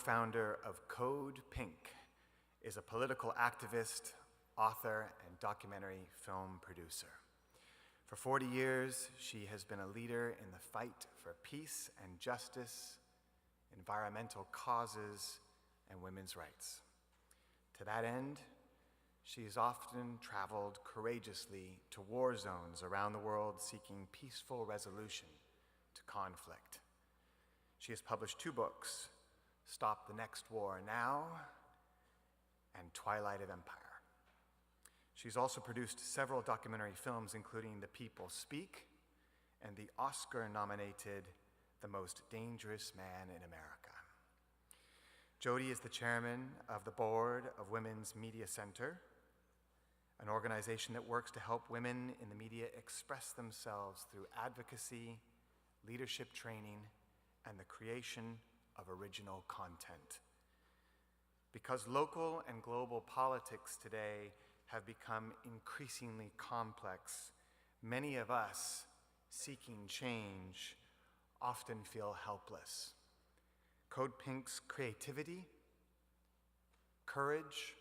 co-founder of CODEPINK, is a political activist, author, and documentary film producer. For 40 years, she has been a leader in the fight for peace and justice, environmental causes, and women's rights. To that end, she has often traveled courageously to war zones around the world seeking peaceful resolution to conflict. She has published 2 books, Stop the Next War Now and Twilight of Empire. She's also produced several documentary films, including The People Speak and the Oscar-nominated The Most Dangerous Man in America. Jodie is the chairman of the board of Women's Media Center, an organization that works to help women in the media express themselves through advocacy, leadership training, and the creation of original content. Because local and global politics today have become increasingly complex, many of us seeking change often feel helpless. CODEPINK's creativity, courage,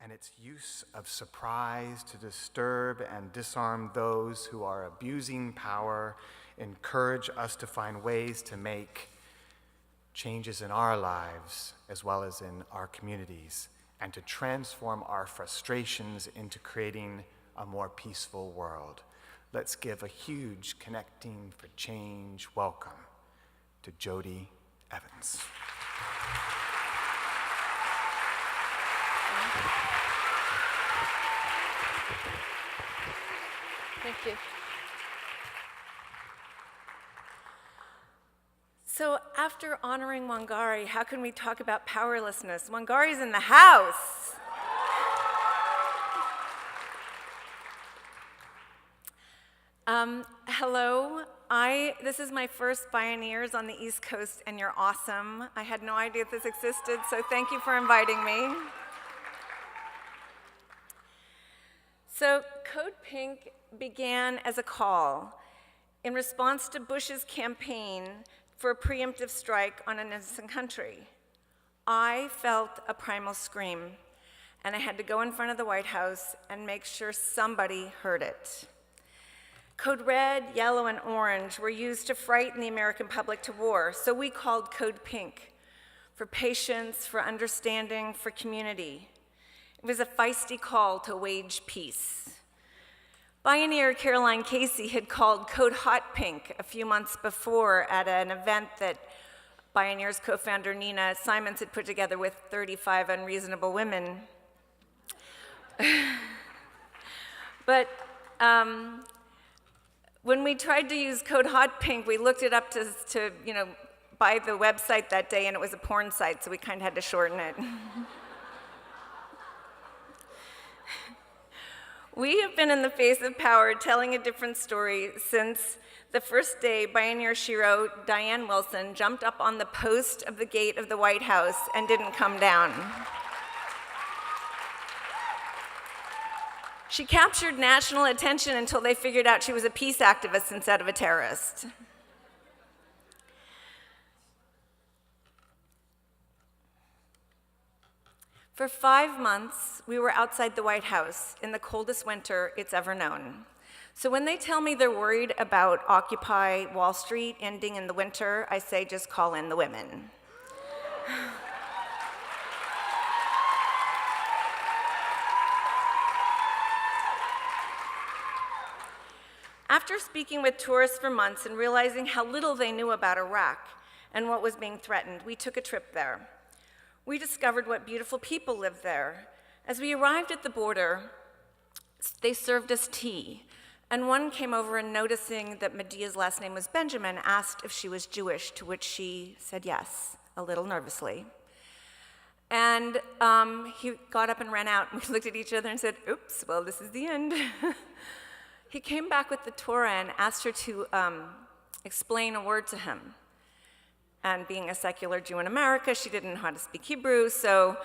and its use of surprise to disturb and disarm those who are abusing power encourage us to find ways to make changes in our lives as well as in our communities, and to transform our frustrations into creating a more peaceful world. Let's give a huge Connecting for Change welcome to Jodie Evans. Thank you. So after honoring Wangari, how can we talk about powerlessness? Wangari's in the house. Hello, this is my first Pioneers on the East Coast, and you're awesome. I had no idea this existed, so thank you for inviting me. So CODEPINK began as a call in response to Bush's campaign for a preemptive strike on an innocent country. I felt a primal scream, and I had to go in front of the White House and make sure somebody heard it. Code red, yellow, and orange were used to frighten the American public to war, so we called Code Pink, for patience, for understanding, for community. It was a feisty call to wage peace. Pioneer Caroline Casey had called Code Hot Pink a few months before at an event that Pioneer's co-founder Nina Simons had put together with 35 unreasonable women. But when we tried to use Code Hot Pink, we looked it up to buy the website that day, and it was a porn site, so we kind of had to shorten it. We have been in the face of power telling a different story since the first day Pioneer Shiro, Diane Wilson, jumped up on the post of the gate of the White House and didn't come down. She captured national attention until they figured out she was a peace activist instead of a terrorist. For 5 months, we were outside the White House in the coldest winter it's ever known. So when they tell me they're worried about Occupy Wall Street ending in the winter, I say just call in the women. After speaking with tourists for months and realizing how little they knew about Iraq and what was being threatened, we took a trip there. We discovered what beautiful people lived there. As we arrived at the border, they served us tea, and one came over and, noticing that Medea's last name was Benjamin, asked if she was Jewish, to which she said yes, a little nervously. And he got up and ran out, and we looked at each other and said, oops, well, this is the end. He came back with the Torah and asked her to explain a word to him. And being a secular Jew in America, she didn't know how to speak Hebrew, so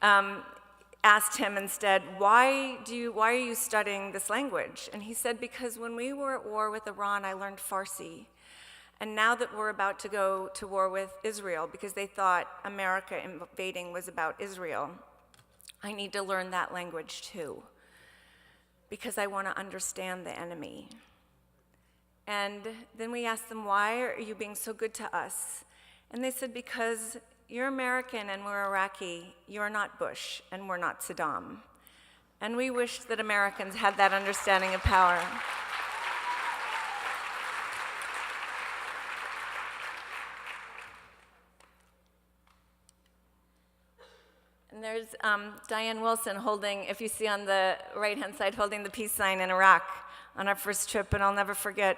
asked him instead, why are you studying this language? And he said, because when we were at war with Iran, I learned Farsi. And now that we're about to go to war with Israel because they thought America invading was about Israel, I need to learn that language too, because I want to understand the enemy. And then we asked them, why are you being so good to us? And they said, because you're American and we're Iraqi, you're not Bush and we're not Saddam. And we wish that Americans had that understanding of power. And there's Diane Wilson holding, if you see on the right-hand side, holding the peace sign in Iraq on our first trip, and I'll never forget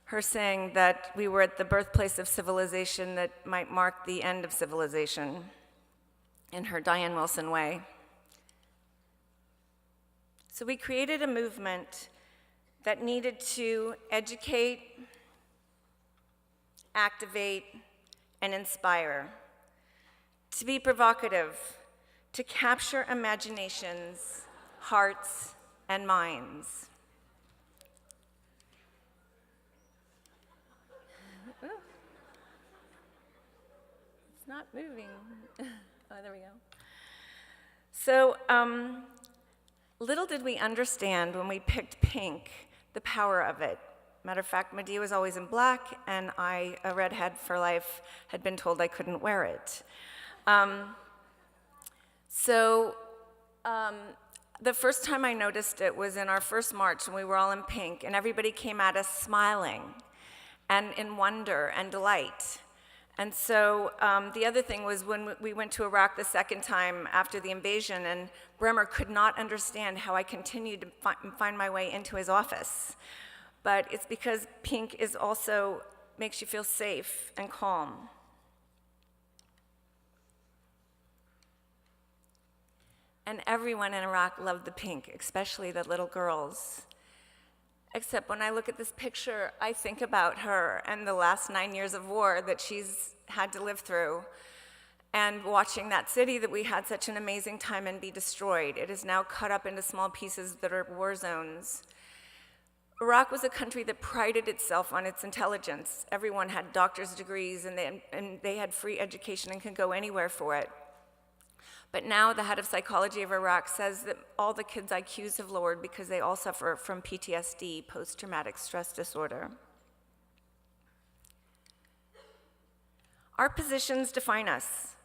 her saying that we were at the birthplace of civilization that might mark the end of civilization in her Diane Wilson way. So we created a movement that needed to educate, activate, and inspire, to be provocative, to capture imaginations, hearts, and minds. It's not moving. Oh, there we go. So, little did we understand when we picked pink the power of it. Matter of fact, Medea was always in black, and I, a redhead for life, had been told I couldn't wear it. The first time I noticed it was in our first march, and we were all in pink, and everybody came at us smiling and in wonder and delight. And so the other thing was when we went to Iraq the second time after the invasion, and Bremer could not understand how I continued to find my way into his office. But it's because pink is also makes you feel safe and calm. And everyone in Iraq loved the pink, especially the little girls. Except when I look at this picture, I think about her and the last 9 years of war that she's had to live through, and watching that city that we had such an amazing time in be destroyed. It is now cut up into small pieces that are war zones. Iraq was a country that prided itself on its intelligence. Everyone had doctor's degrees, and they had free education and could go anywhere for it. But now the head of psychology of Iraq says that all the kids' IQs have lowered because they all suffer from PTSD, post-traumatic stress disorder. Our positions define us.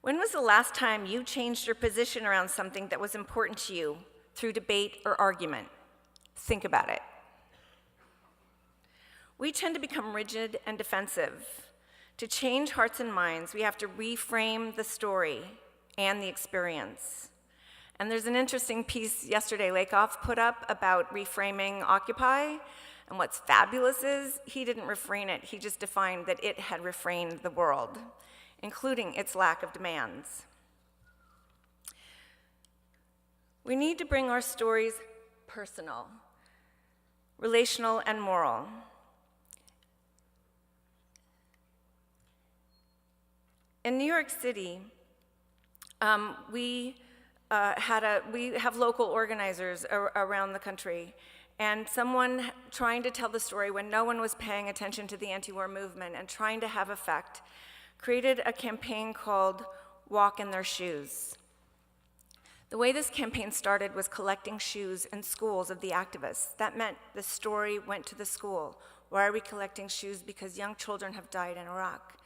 When was the last time you changed your position around something that was important to you through debate or argument? Think about it. We tend to become rigid and defensive. To change hearts and minds, we have to reframe the story and the experience. And there's an interesting piece yesterday Lakoff put up about reframing Occupy, and what's fabulous is he didn't refrain it, he just defined that it had refrained the world, including its lack of demands. We need to bring our stories personal, relational, and moral. In New York City, we have local organizers around the country, and someone trying to tell the story when no one was paying attention to the anti-war movement and trying to have effect, created a campaign called Walk in Their Shoes. The way this campaign started was collecting shoes in schools of the activists. That meant the story went to the school. Why are we collecting shoes? Because young children have died in Iraq.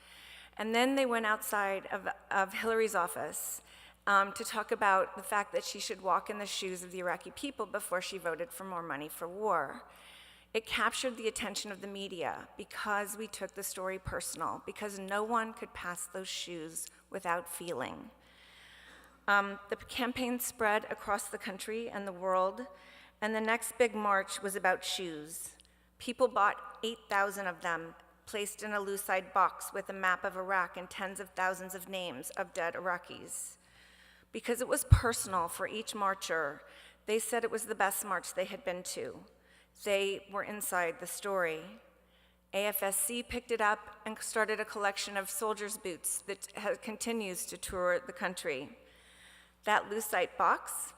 And then they went outside of Hillary's office to talk about the fact that she should walk in the shoes of the Iraqi people before she voted for more money for war. It captured the attention of the media because we took the story personal, because no one could pass those shoes without feeling. The campaign spread across the country and the world, and the next big march was about shoes. People bought 8,000 of them, placed in a lucite box with a map of Iraq and tens of thousands of names of dead Iraqis. Because it was personal for each marcher, they said it was the best march they had been to. They were inside the story. AFSC picked it up and started a collection of soldiers' boots that continues to tour the country. That lucite box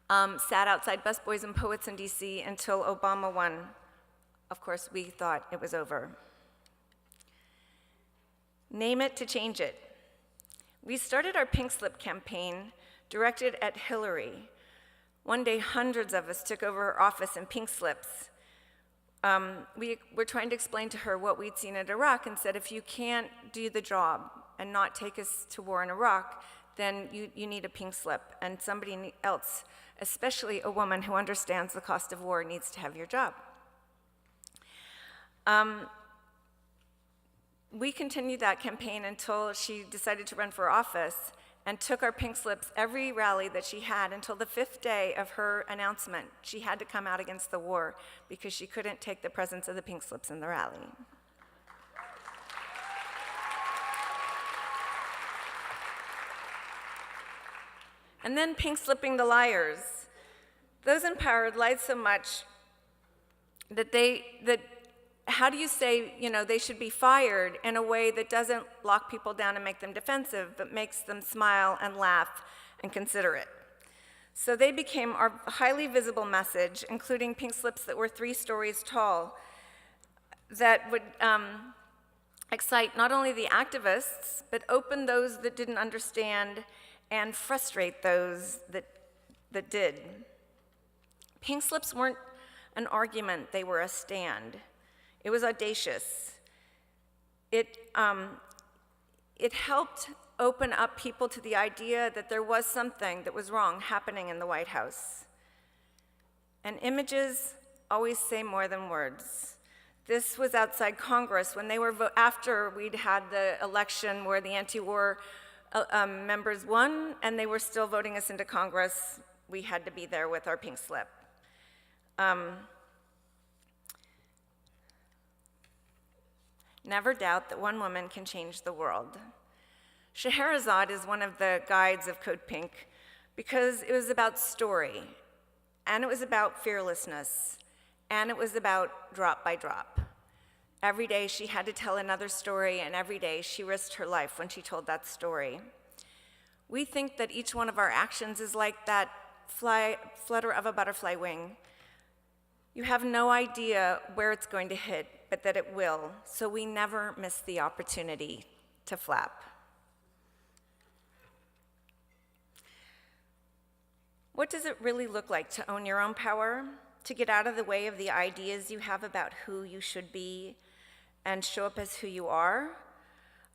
sat outside Busboys and Poets in DC until Obama won Of course, we thought it was over. Name it to change it. We started our Pink Slip campaign directed at Hillary. One day, hundreds of us took over her office in pink slips. We were trying to explain to her what we'd seen in Iraq and said, if you can't do the job and not take us to war in Iraq, then you need a pink slip. And somebody else, especially a woman who understands the cost of war, needs to have your job. We continued that campaign until she decided to run for office and took our pink slips every rally that she had until the 5th day of her announcement. She had to come out against the war because she couldn't take the presence of the pink slips in the rally. And then pink slipping the liars. Those in power lied so much that how do you say, they should be fired in a way that doesn't lock people down and make them defensive, but makes them smile and laugh and consider it? So they became our highly visible message, including pink slips that were 3 stories tall, that would excite not only the activists, but open those that didn't understand and frustrate those that did. Pink slips weren't an argument, they were a stand. It was audacious. It helped open up people to the idea that there was something that was wrong happening in the White House. And images always say more than words. This was outside Congress when they were, after we'd had the election where the anti-war members won and they were still voting us into Congress, we had to be there with our pink slip. Never doubt that one woman can change the world. Scheherazade is one of the guides of CODEPINK because it was about story, and it was about fearlessness, and it was about drop by drop. Every day she had to tell another story, and every day she risked her life when she told that story. We think that each one of our actions is like that flutter of a butterfly wing. You have no idea where it's going to hit, but that it will, so we never miss the opportunity to flap. What does it really look like to own your own power, to get out of the way of the ideas you have about who you should be and show up as who you are?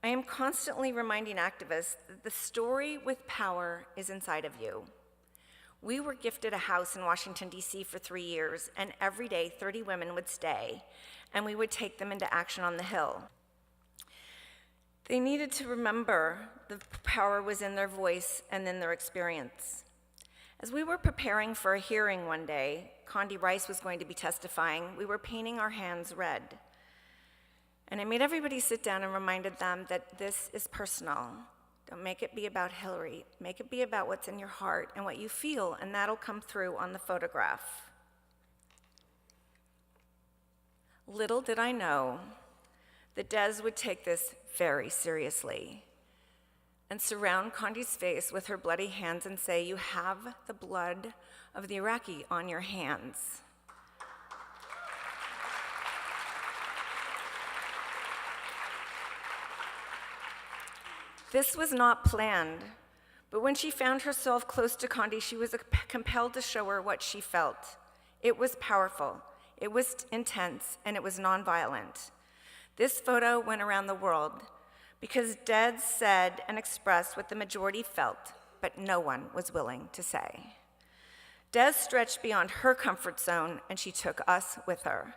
I am constantly reminding activists that the story with power is inside of you. We were gifted a house in Washington, D.C. for 3 years, and every day 30 women would stay, and we would take them into action on the Hill. They needed to remember the power was in their voice and in their experience. As we were preparing for a hearing one day, Condi Rice was going to be testifying, we were painting our hands red. And I made everybody sit down and reminded them that this is personal. Don't make it be about Hillary. Make it be about what's in your heart and what you feel, and that'll come through on the photograph. Little did I know that Des would take this very seriously and surround Condi's face with her bloody hands and say, "You have the blood of the Iraqi on your hands." This was not planned, but when she found herself close to Condi, she was compelled to show her what she felt. It was powerful, it was intense, and it was nonviolent. This photo went around the world because Des said and expressed what the majority felt, but no one was willing to say. Des stretched beyond her comfort zone, and she took us with her.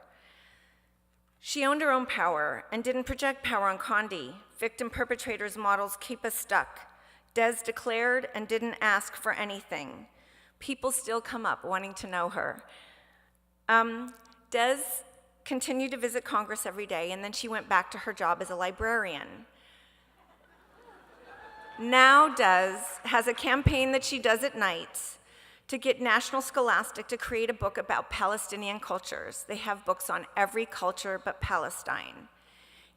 She owned her own power and didn't project power on Condi. Victim perpetrators' models keep us stuck. Des declared and didn't ask for anything. People still come up wanting to know her. Des continued to visit Congress every day, and then she went back to her job as a librarian. Now Des has a campaign that she does at night to get National Scholastic to create a book about Palestinian cultures. They have books on every culture but Palestine.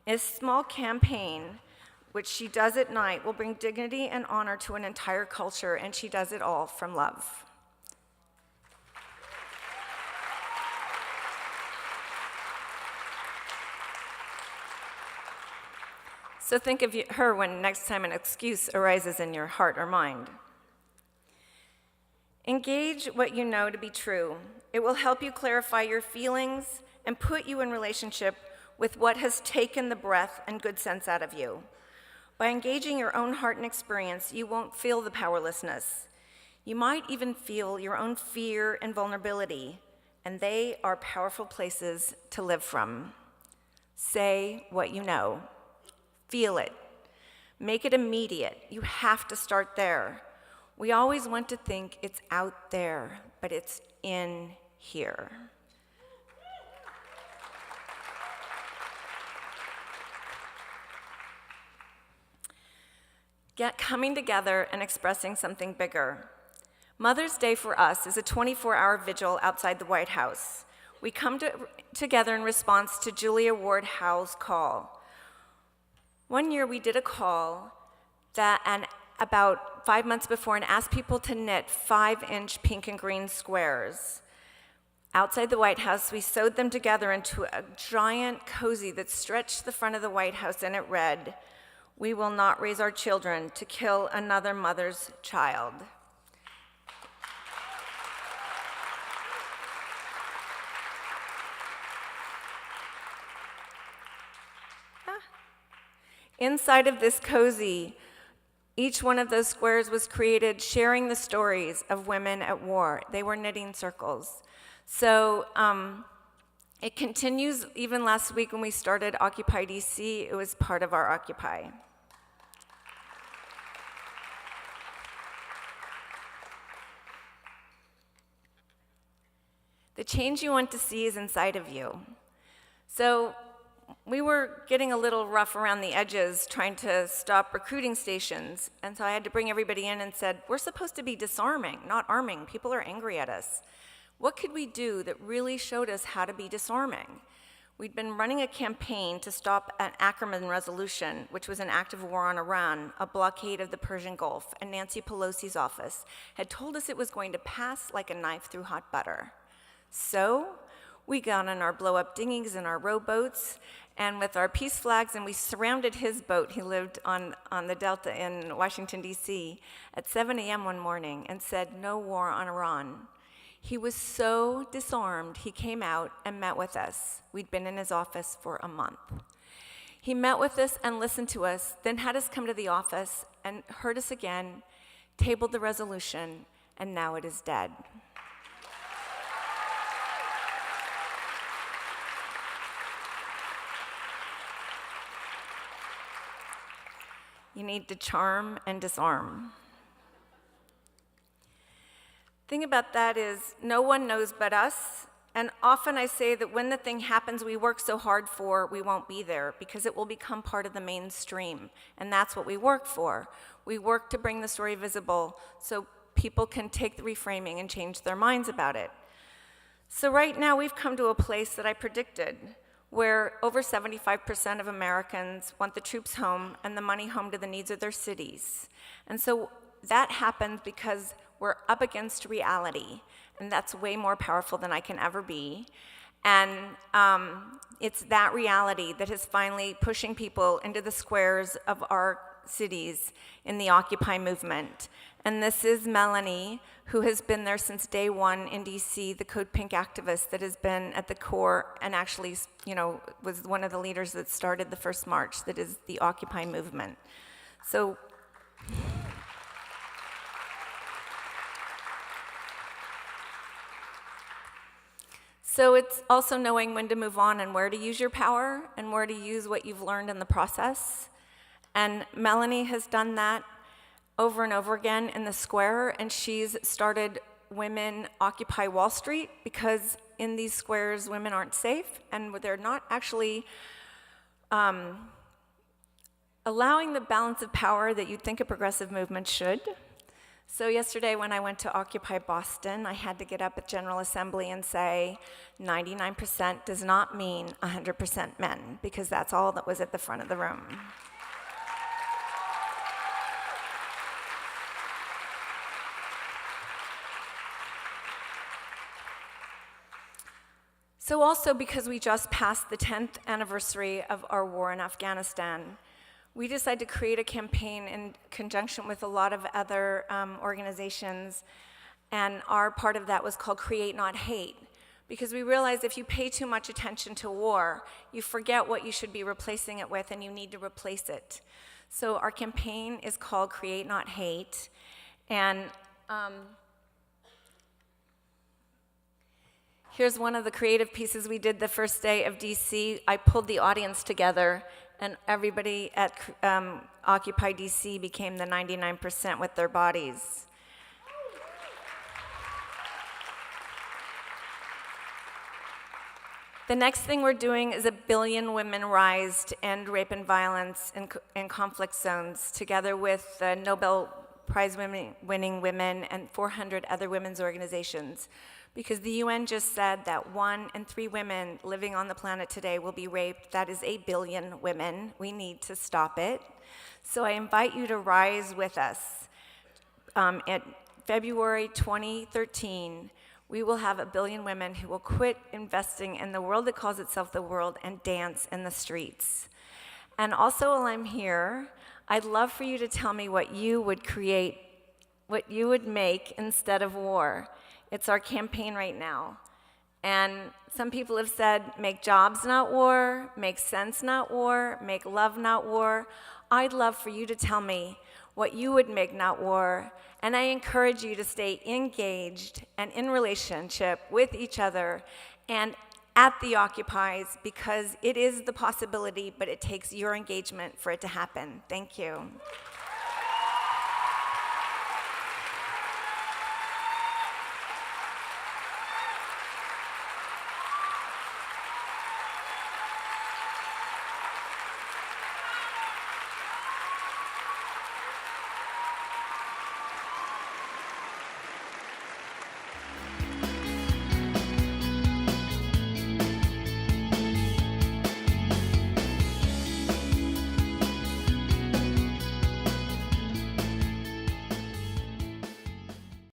A small campaign, which she does at night, will bring dignity and honor to an entire culture, and she does it all from love. So think of her when next time an excuse arises in your heart or mind. Engage what you know to be true. It will help you clarify your feelings and put you in relationship with what has taken the breath and good sense out of you. By engaging your own heart and experience, you won't feel the powerlessness. You might even feel your own fear and vulnerability, and they are powerful places to live from. Say what you know. Feel it. Make it immediate. You have to start there. We always want to think it's out there, but it's in here. Coming together and expressing something bigger. Mother's Day for us is a 24-hour vigil outside the White House. We come together in response to Julia Ward Howe's call. One year we did a call about 5 months before and asked people to knit 5-inch pink and green squares. Outside the White House, we sewed them together into a giant cozy that stretched the front of the White House, and it read, "We will not raise our children to kill another mother's child." Inside of this cozy, each one of those squares was created sharing the stories of women at war. They were knitting circles. So it continues even last week when we started Occupy DC, it was part of our Occupy. The change you want to see is inside of you. So we were getting a little rough around the edges trying to stop recruiting stations, and so I had to bring everybody in and said, we're supposed to be disarming, not arming. People are angry at us. What could we do that really showed us how to be disarming? We'd been running a campaign to stop an Ackerman resolution, which was an act of war on Iran, a blockade of the Persian Gulf, and Nancy Pelosi's office had told us it was going to pass like a knife through hot butter. So we got on our blow-up dinghies and our rowboats, and with our peace flags, and we surrounded his boat. He lived on the Delta in Washington, D.C., at 7 a.m. one morning and said, "No war on Iran." He was so disarmed, he came out and met with us. We'd been in his office for a month. He met with us and listened to us, then had us come to the office and heard us again, tabled the resolution, and now it is dead. You need to charm and disarm. Thing about that is no one knows but us, and often I say that when the thing happens we work so hard for, we won't be there because it will become part of the mainstream, and that's what we work for. We work to bring the story visible so people can take the reframing and change their minds about it. So right now we've come to a place that I predicted, where over 75% of Americans want the troops home and the money home to the needs of their cities. And so that happens because we're up against reality, and that's way more powerful than I can ever be. And it's that reality that is finally pushing people into the squares of our cities in the Occupy movement. And this is Melanie, who has been there since day one in DC, the CODEPINK activist that has been at the core and actually, was one of the leaders that started the first march that is the Occupy movement. So it's also knowing when to move on and where to use your power and where to use what you've learned in the process. And Melanie has done that over and over again in the square, and she's started Women Occupy Wall Street because in these squares women aren't safe and they're not actually allowing the balance of power that you'd think a progressive movement should. So yesterday when I went to Occupy Boston, I had to get up at General Assembly and say 99% does not mean 100% men, because that's all that was at the front of the room. So also because we just passed the 10th anniversary of our war in Afghanistan, we decided to create a campaign in conjunction with a lot of other organizations, and our part of that was called Create Not Hate, because we realized if you pay too much attention to war, you forget what you should be replacing it with, and you need to replace it. So our campaign is called Create Not Hate, and here's one of the creative pieces we did the first day of DC. I pulled the audience together, and everybody at Occupy DC became the 99% with their bodies. The next thing we're doing is 1 billion women rise to end rape and violence in conflict zones, together with Nobel Prize winning women and 400 other women's organizations. Because the UN just said that 1 in 3 women living on the planet today will be raped. That is 1 billion women. We need to stop it. So I invite you to rise with us. In February 2013, we will have 1 billion women who will quit investing in the world that calls itself the world and dance in the streets. And also, while I'm here, I'd love for you to tell me what you would create, what you would make instead of war. It's our campaign right now. And some people have said, make jobs not war, make sense not war, make love not war. I'd love for you to tell me what you would make not war. And I encourage you to stay engaged and in relationship with each other and at the Occupies, because it is the possibility, but it takes your engagement for it to happen. Thank you.